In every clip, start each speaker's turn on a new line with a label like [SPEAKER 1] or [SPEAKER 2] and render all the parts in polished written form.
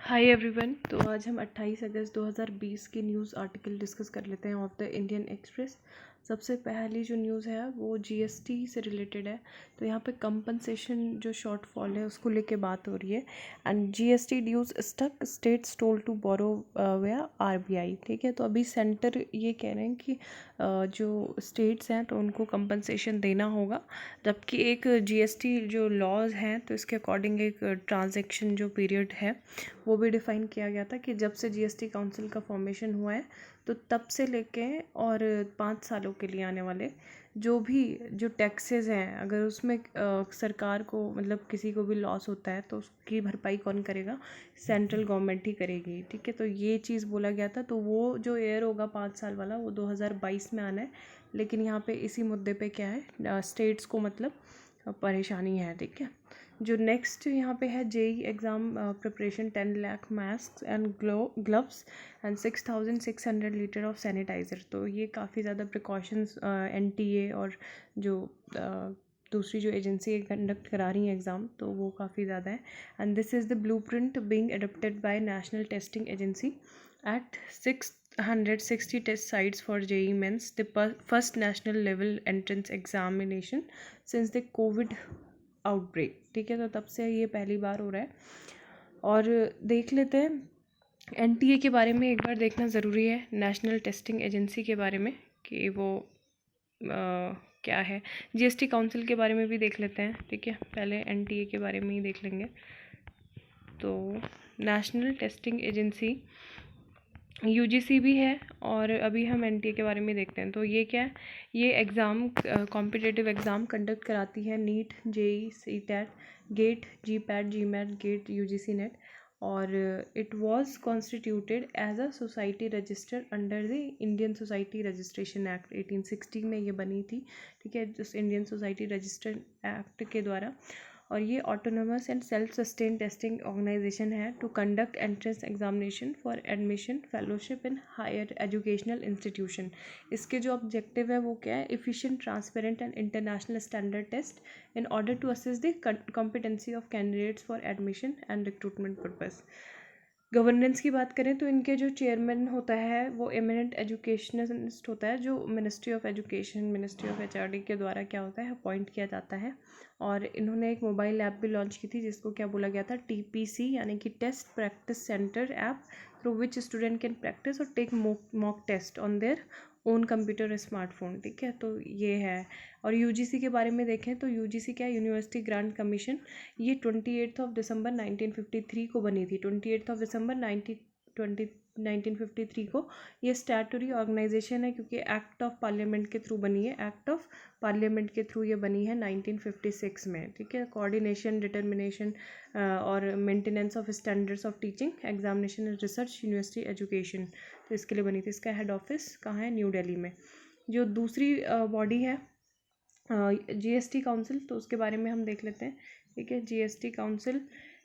[SPEAKER 1] Hi everyone. तो आज हम 28 अगस्त 2020 की न्यूज़ आर्टिकल डिस्कस कर लेते हैं ऑफ द इंडियन एक्सप्रेस। सबसे पहली जो न्यूज़ है वो जीएसटी से रिलेटेड है। तो यहाँ पे कंपनसेशन जो शॉर्टफॉल है उसको लेके बात हो रही है। And GST dues stuck, states told to borrow via RBI. ठीक है, तो अभी सेंटर ये कह रहे हैं कि जो स्टेट्स हैं तो उनको कंपनसेशन देना होगा, जबकि एक जीएसटी जो लॉज हैं तो इसके अकॉर्डिंग एक ट्रांजैक्शन जो पीरियड है वो भी डिफ़ाइन किया गया था कि जब से जीएसटी काउंसिल का फॉर्मेशन हुआ है तो तब से लेके और 5 सालों के लिए आने वाले जो टैक्सेस हैं, अगर उसमें सरकार को मतलब किसी को भी लॉस होता है तो उसकी भरपाई कौन करेगा? सेंट्रल गवर्नमेंट ही करेगी। ठीक है, तो ये चीज़ बोला गया था। तो वो जो एयर होगा 5 साल वाला वो 2022 में आना है, लेकिन यहाँ पे इसी मुद्दे पे क्या है, स्टेट्स को मतलब परेशानी है। ठीक है, जो नेक्स्ट यहाँ पे है JEE exam preparation 10 lakh mask and gloves and 6,600 litre of sanitiser. तो ये काफ़ी ज़्यादा प्रिकॉशंस एनटीए और जो दूसरी जो एजेंसी कंडक्ट करा रही हैं एग्ज़ाम, तो वो काफ़ी ज़्यादा है। And this is the blueprint being adopted by national testing agency at 660 test sites for JEE Mains, the first national level entrance examination since the COVID outbreak. ठीक है, तो तब से ये पहली बार हो रहा है। और देख लेते हैं एनटीए के बारे में, एक बार देखना ज़रूरी है नेशनल टेस्टिंग एजेंसी के बारे में कि वो क्या है। जीएसटी काउंसिल के बारे में भी देख लेते हैं। ठीक है, पहले एनटीए के बारे में ही देख लेंगे। तो नेशनल टेस्टिंग एजेंसी यूजीसी भी है और अभी हम एनटीए के बारे में देखते हैं। तो ये क्या है, ये एग्ज़ाम कॉम्पिटिटिव एग्ज़ाम कंडक्ट कराती है NEET, JEE, CTET, GATE, GPAT, GMAT, GATE, UGC NET. और it was constituted as a society register under the Indian society registration act 1860 में ये बनी थी। ठीक है, जिस इंडियन सोसाइटी रजिस्टर एक्ट के द्वारा। और ये autonomous and self sustain testing organisation है to conduct entrance examination for admission fellowship in higher educational institution. इसके जो ऑब्जेक्टिव है वो क्या है, efficient, transparent and international standard test in order to assess the competency of candidates for admission and recruitment purpose. Governance की बात करें तो इनके जो चेयरमैन होता है वो एमिनेंट एजुकेशनिस्ट होता है, जो ministry of education, ministry of HRD के द्वारा क्या होता है, अपॉइंट किया जाता है। और इन्होंने एक मोबाइल ऐप भी लॉन्च की थी जिसको क्या बोला गया था, टीपीसी, यानी कि test practice centre app, through which student can practice और take mock test on their own computer और स्मार्टफोन। ठीक है, तो ये है। और यूजीसी के बारे में देखें तो यूजीसी क्या है, यूनिवर्सिटी ग्रांट कमीशन। ये 28 दिसंबर 1953 को बनी थी। 28 दिसंबर 1953 को ये स्टैट्यूटरी ऑर्गेनाइजेशन है, क्योंकि एक्ट ऑफ पार्लियामेंट के थ्रू बनी है। एक्ट ऑफ पार्लियामेंट के थ्रू ये बनी है 1956 में। ठीक है, कोऑर्डिनेशन, डिटर्मिनेशन और maintenance of standards of teaching, examination and research, university education, तो इसके लिए बनी थी। इसका हेड ऑफिस कहाँ है, न्यू दिल्ली में। जो दूसरी बॉडी है जीएसटी काउंसिल, तो उसके बारे में हम देख लेते हैं। ठीक है, जीएसटी काउंसिल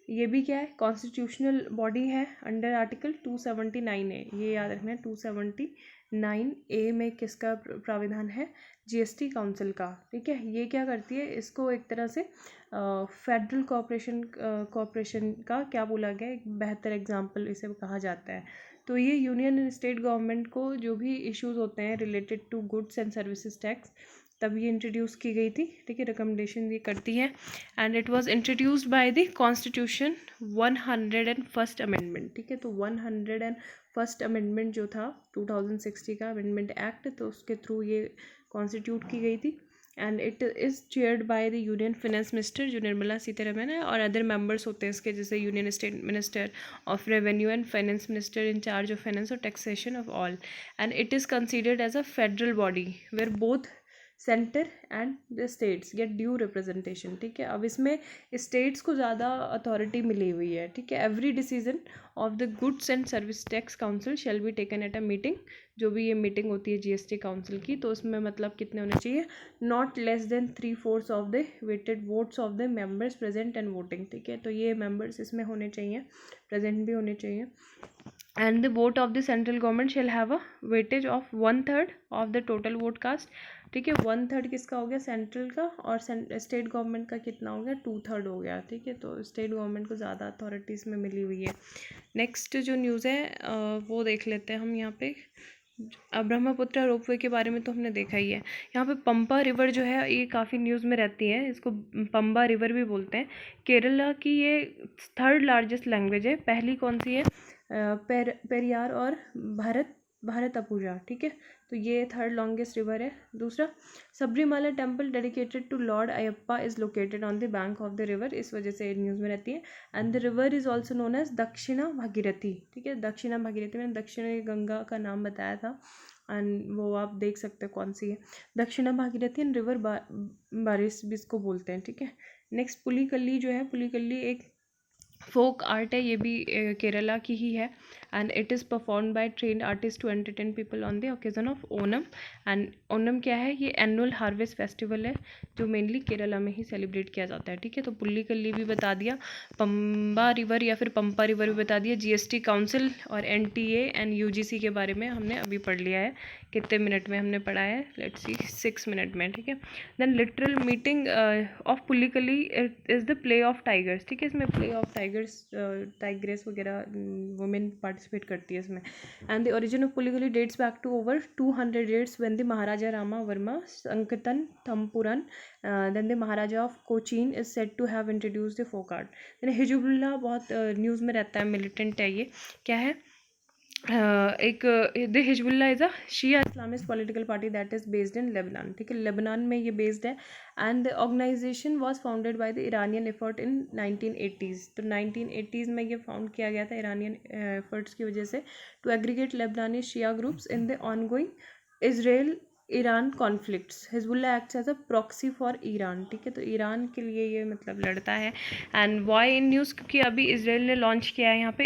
[SPEAKER 1] ये भी क्या है, कॉन्स्टिट्यूशनल बॉडी है अंडर आर्टिकल 279A। ये याद रखना है, 279A में किसका प्राविधान है, जीएसटी काउंसिल का। ठीक है, ये क्या करती है, इसको एक तरह से फेडरल कॉरपोरेशन का क्या बोला गया, एक बेहतर एग्जाम्पल इसे कहा जाता है। तो ये यूनियन एंड स्टेट गवर्नमेंट को जो भी इश्यूज होते हैं related to goods and services tax, तब ये इंट्रोड्यूस की गई थी। ठीक है, रिकमेंडेशन ये करती है। And it was introduced by the constitution 101st amendment. ठीक है, तो 101st अमेंडमेंट जो था 2060 का अमेंडमेंट एक्ट, तो उसके थ्रू ये कॉन्स्टिट्यूट की गई थी। And it is chaired by the union finance minister, जो निर्मला सीतारमन है, और अदर मेंबर्स होते हैं इसके, जैसे union state minister of revenue and finance minister in charge of finance और taxation of all. And it is considered as a federal body where both centre and the states get due representation. ठीक है, अब इसमें states को ज़्यादा authority मिली हुई है। ठीक है, every decision of the goods and service tax council shall be taken at a meeting. जो भी ये मीटिंग होती है जीएसटी काउंसिल की, तो उसमें मतलब कितने होने चाहिए, not less than 3/4 of the weighted votes of the members present and voting. ठीक है, तो ये मेंबर्स इसमें होने चाहिए, प्रेजेंट भी होने चाहिए। And the vote of the central government shall have a weightage of 1/3 of the total vote cast ठीक है। 1/3 किसका हो गया, सेंट्रल का, और स्टेट गवर्नमेंट का कितना हो गया, 2/3 हो गया। ठीक है, तो स्टेट गवर्नमेंट को ज़्यादा अथॉरिटी इसमें मिली हुई है। नेक्स्ट जो न्यूज़ है वो देख लेते हैं हम यहाँ पे। ब्रह्मपुत्र रोपवे के बारे में तो हमने देखा ही है। यहाँ पे पंपा रिवर जो है ये काफ़ी न्यूज़ में रहती है, इसको पंबा रिवर भी बोलते हैं। केरला की ये 3rd लार्जेस्ट लैंग्वेज है। पहली कौन सी है, पेरियार और भारतपुजा। ठीक है, तो ये 3rd लॉन्गेस्ट रिवर है। दूसरा, Sabarimala temple dedicated to Lord Ayyappa is located on the bank of the river, इस वजह से न्यूज़ में रहती है। And the river is also known as Dakshina Bhagirathi. ठीक है, दक्षिणा भागीरथी, मैंने दक्षिण गंगा का नाम बताया था, एंड वो आप देख सकते हैं कौन सी है, दक्षिणा भागीरथी एंड रिवर बारिश भी इसको बोलते हैं। ठीक है, नेक्स्ट पुलिकल्ली जो है, पुलिकल्ली एक फोक आर्ट है, ये भी केरला की ही है। And it is perform by trained artist to entertain people on the occasion of Onam. And Onam क्या है, ये एनुअल हार्वेस्ट फेस्टिवल है जो मेनली केरला में ही सेलिब्रेट किया जाता है। ठीक है, तो पुल्लीकल्ली भी बता दिया, पंबा रिवर या फिर पंपा रिवर भी बता दिया। जीएसटी काउंसिल और एनटीए एंड यूजीसी के बारे में हमने अभी पढ़ लिया है। कितने मिनट में हमने पढ़ा है, लेट्स सी 6 मिनट में। ठीक है, then literal meaning of Pulikali is the play of tigers. ठीक है, इसमें प्ले ऑफ टाइग्रेस वगैरह वुमेन पार्टिसिपेट करती है इसमें। And the origin of Pulikali dates back to over 200 years when the Maharaja Rama Varma Sakthan Thampuran then the Maharaja of Cochin is said to have introduced the folk art. Then Hezbollah बहुत news में रहता है, मिलिटेंट है ये। क्या है, एक the Hezbollah is a Shia Islamist political party that is based in Lebanon. ठीक है, लेबनान में ये बेस्ड है। And the organisation was founded by the Iranian effort in 1980s। तो 1980s में ये फाउंड किया गया था ईरानियन एफर्ट्स की वजह से, to aggregate Lebanese Shia groups in the ongoing Israel Iran conflicts. Hezbollah acts as a proxy for Iran. ठीक है, तो ईरान के लिए ये मतलब लड़ता है। एंड वाई इन न्यूज़, क्योंकि अभी इसराइल ने लॉन्च किया है यहाँ पे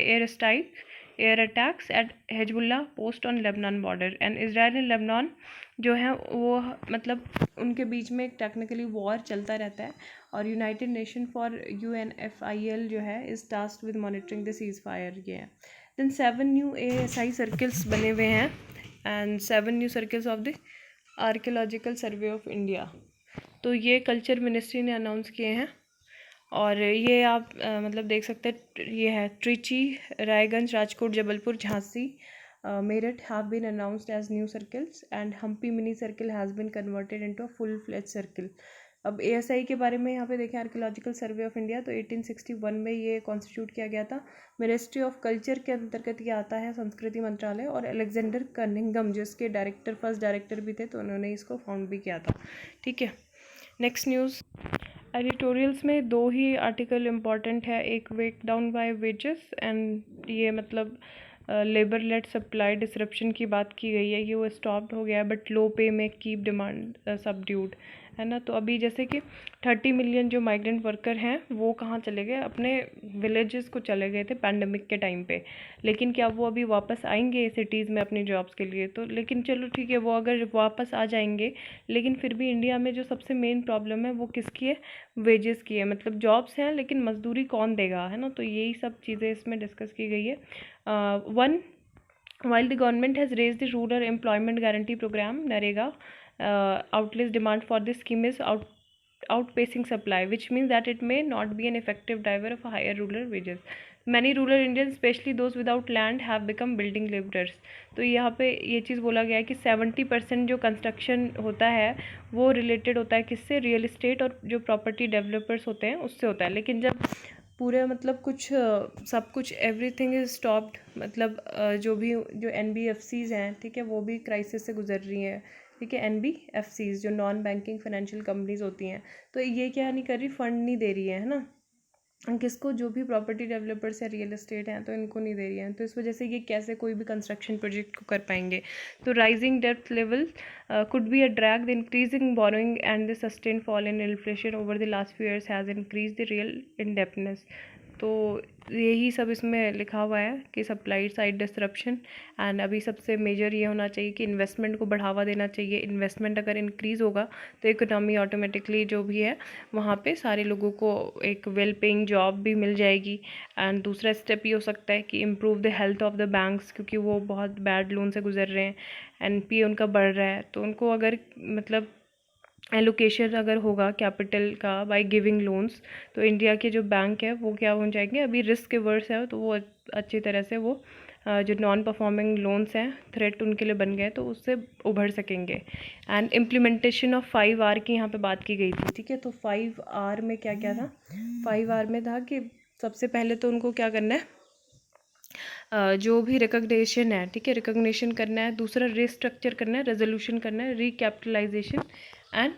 [SPEAKER 1] air attacks at Hezbollah post on Lebanon border. And Israel and Lebanon जो है वो मतलब उनके बीच में एक टेक्निकली वॉर चलता रहता है, और यूनाइटेड नेशन फॉर UNFIL जो है is tasked with monitoring the ceasefire, ये है। देन 7 न्यू ASI सर्किल्स बने हुए हैं, and 7 new circles of the archaeological survey of India. तो ये कल्चर मिनिस्ट्री ने अनाउंस किए हैं, और ये आप मतलब देख सकते हैं, ये है Trichy, Raiganj, Rajkot, Jabalpur, Jhansi, Meerut have been announced as new circles, and Hampi mini circle has been converted into a full fledge circle. अब ASI के बारे में यहाँ पे देखें, आर्कियोलॉजिकल सर्वे ऑफ इंडिया, तो 1861 में ये कॉन्स्टिट्यूट किया गया था। मिनिस्ट्री ऑफ कल्चर के अंतर्गत ये आता है, संस्कृति मंत्रालय। और अलेक्जेंडर कनिंगम जिसके डायरेक्टर, फर्स्ट डायरेक्टर भी थे, तो उन्होंने इसको फाउंड भी किया था। ठीक है, नेक्स्ट न्यूज़, एडिटोरियल्स में 2 ही आर्टिकल इम्पॉर्टेंट है। एक वेक डाउन बाय वेजेस, एंड ये मतलब लेबर लेट सप्लाई डिसरप्शन की बात की गई है, ये वो स्टॉप्ड हो गया है, बट लो पे में कीप डिमांड सबड्यूड, है ना। तो अभी जैसे कि 30 मिलियन जो माइग्रेंट वर्कर हैं वो कहाँ चले गए, अपने विलेजेस को चले गए थे पैंडमिक के टाइम पे। लेकिन क्या वो अभी वापस आएंगे सिटीज़ में अपनी जॉब्स के लिए, तो लेकिन चलो ठीक है, वो अगर वापस आ जाएंगे, लेकिन फिर भी इंडिया में जो सबसे मेन प्रॉब्लम है वो किसकी है, वेजेस की है। मतलब जॉब्स हैं लेकिन मजदूरी कौन देगा, है ना। तो यही सब चीज़ें इसमें डिस्कस की गई है। While the government has raised the Rural Employment Guarantee Program (NREGA) outlays demand for this scheme is outpacing supply, which means that it may not be an effective driver of higher rural wages. Many rural Indians, especially those without land, have become building laborers. तो यहाँ पे ये चीज़ बोला गया है कि 70% जो construction होता है वो रिलेटेड होता है किससे, रियल इस्टेट और जो प्रॉपर्टी डेवलपर्स होते हैं उससे होता है। लेकिन जब पूरे मतलब कुछ सब कुछ एवरीथिंग इज स्टॉप्ड, मतलब जो भी जो NBFCs हैं, ठीक है, वो भी क्राइसिस से गुजर रही हैं। ठीक है, NBFCs जो नॉन बैंकिंग फाइनेंशियल कंपनीज होती हैं, तो ये क्या नहीं कर रही, फंड नहीं दे रही है ना किसको, जो भी प्रॉपर्टी डेवलपर्स है, रियल एस्टेट हैं, तो इनको नहीं दे रही हैं। तो इस वजह से ये कैसे कोई भी कंस्ट्रक्शन प्रोजेक्ट को कर पाएंगे। तो राइजिंग डेब्ट level could be a drag. The increasing borrowing and the sustained fall in inflation over the last few years has increased the real indebtedness. तो यही सब इसमें लिखा हुआ है कि सप्लाई साइड डिसरप्शन। एंड अभी सबसे मेजर ये होना चाहिए कि इन्वेस्टमेंट को बढ़ावा देना चाहिए। इन्वेस्टमेंट अगर इंक्रीज़ होगा तो इकोनॉमी ऑटोमेटिकली जो भी है वहाँ पे सारे लोगों को एक वेल पेइंग जॉब भी मिल जाएगी। एंड दूसरा स्टेप ये हो सकता है कि improve the health of the banks, क्योंकि वो बहुत बैड लोन से गुजर रहे हैं, एनपीए उनका बढ़ रहा है, तो उनको अगर मतलब एलोकेशन अगर होगा कैपिटल का बाय गिविंग लोन्स, तो इंडिया के जो बैंक है वो क्या हो जाएंगे, अभी रिस्क एवर्स है तो वो अच्छी तरह से वो जो नॉन परफॉर्मिंग लोन्स हैं थ्रेट उनके लिए बन गए तो उससे उभर सकेंगे। एंड इम्प्लीमेंटेशन ऑफ 5R की यहाँ पे बात की गई थी, ठीक है। तो 5R में क्या क्या था, 5R में था कि सबसे पहले तो उनको क्या करना है, जो भी रिकग्निशन है, ठीक है, रिकग्निशन करना है। दूसरा रिस्ट्रक्चर करना है, रेजोल्यूशन करना है, रिकैपिटलाइजेशन एंड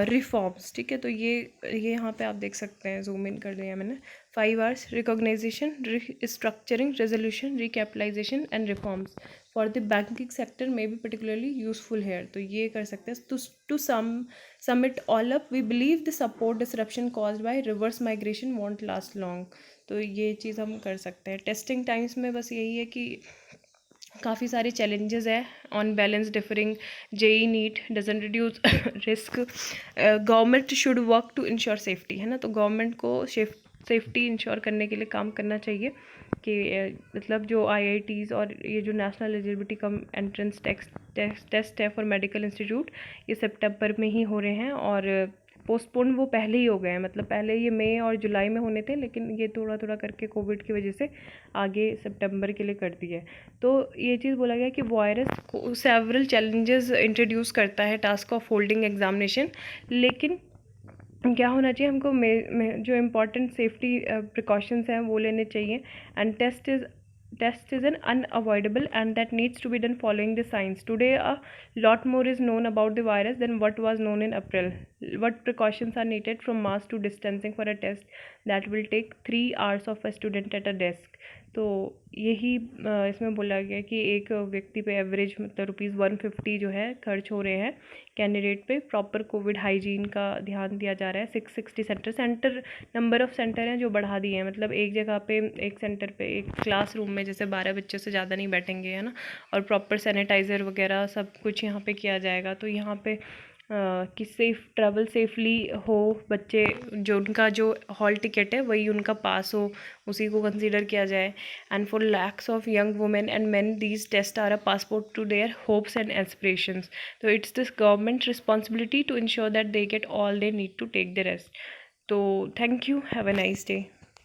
[SPEAKER 1] रिफॉर्म्स, ठीक है। तो ये यहाँ पे आप देख सकते हैं, जूम इन कर दिया मैंने। 5Rs: recognition, restructuring, resolution, recapitalisation and reforms for the banking sector may be particularly useful here. तो ये कर सकते हैं। To sum it all up, we believe the support disruption caused by reverse migration won't last long. तो ये चीज़ हम कर सकते हैं। टेस्टिंग टाइम्स में बस यही है कि काफ़ी सारे चैलेंजेस है। On balance deferring JEE NEET doesn't reduce risk. Government should work to ensure safety, है ना। तो गवर्नमेंट को सेफ्टी इंश्योर करने के लिए काम करना चाहिए कि मतलब जो IITs और ये जो national eligibility cum entrance test है फॉर मेडिकल इंस्टीट्यूट, ये सितंबर में ही हो रहे हैं और पोस्टपोन वो पहले ही हो गए हैं। मतलब पहले ये मई और जुलाई में होने थे, लेकिन ये थोड़ा थोड़ा करके कोविड की वजह से आगे सितंबर के लिए कर दिया है। तो ये चीज़ बोला गया कि वायरस को सेवरल चैलेंजेस इंट्रोड्यूस करता है टास्क ऑफ होल्डिंग एग्जामिनेशन, लेकिन क्या होना चाहिए हमको जो इम्पोर्टेंट सेफ्टी प्रिकॉशंस हैं वो लेने चाहिए। And test is an unavoidable and that needs to be done following the science. Today a lot more is known about the virus than what was known in April. What precautions are needed from mask to distancing for a test that will take 3 hours of a student at a desk. तो यही इसमें बोला गया कि एक व्यक्ति पे average मतलब ₹150 जो है खर्च हो रहे हैं कैंडिडेट पे। प्रॉपर कोविड हाइजीन का ध्यान दिया जा रहा है। 660 सेंटर नंबर ऑफ सेंटर हैं जो बढ़ा दिए हैं। मतलब एक जगह पे एक सेंटर पे एक क्लासरूम में जैसे 12 बच्चों से ज़्यादा नहीं बैठेंगे, है ना। और प्रॉपर सैनिटाइज़र वगैरह सब कुछ यहाँ पे किया जाएगा। तो यहाँ पे कि सेफ ट्रैवल सेफली हो, बच्चे जो उनका जो हॉल टिकट है वही उनका पास हो, उसी को कंसीडर किया जाए। And for lakhs of young women and men these test are a passport to their hopes and aspirations. तो it's this government responsibility to ensure that they get all they need to take the rest. तो thank you, have a nice day.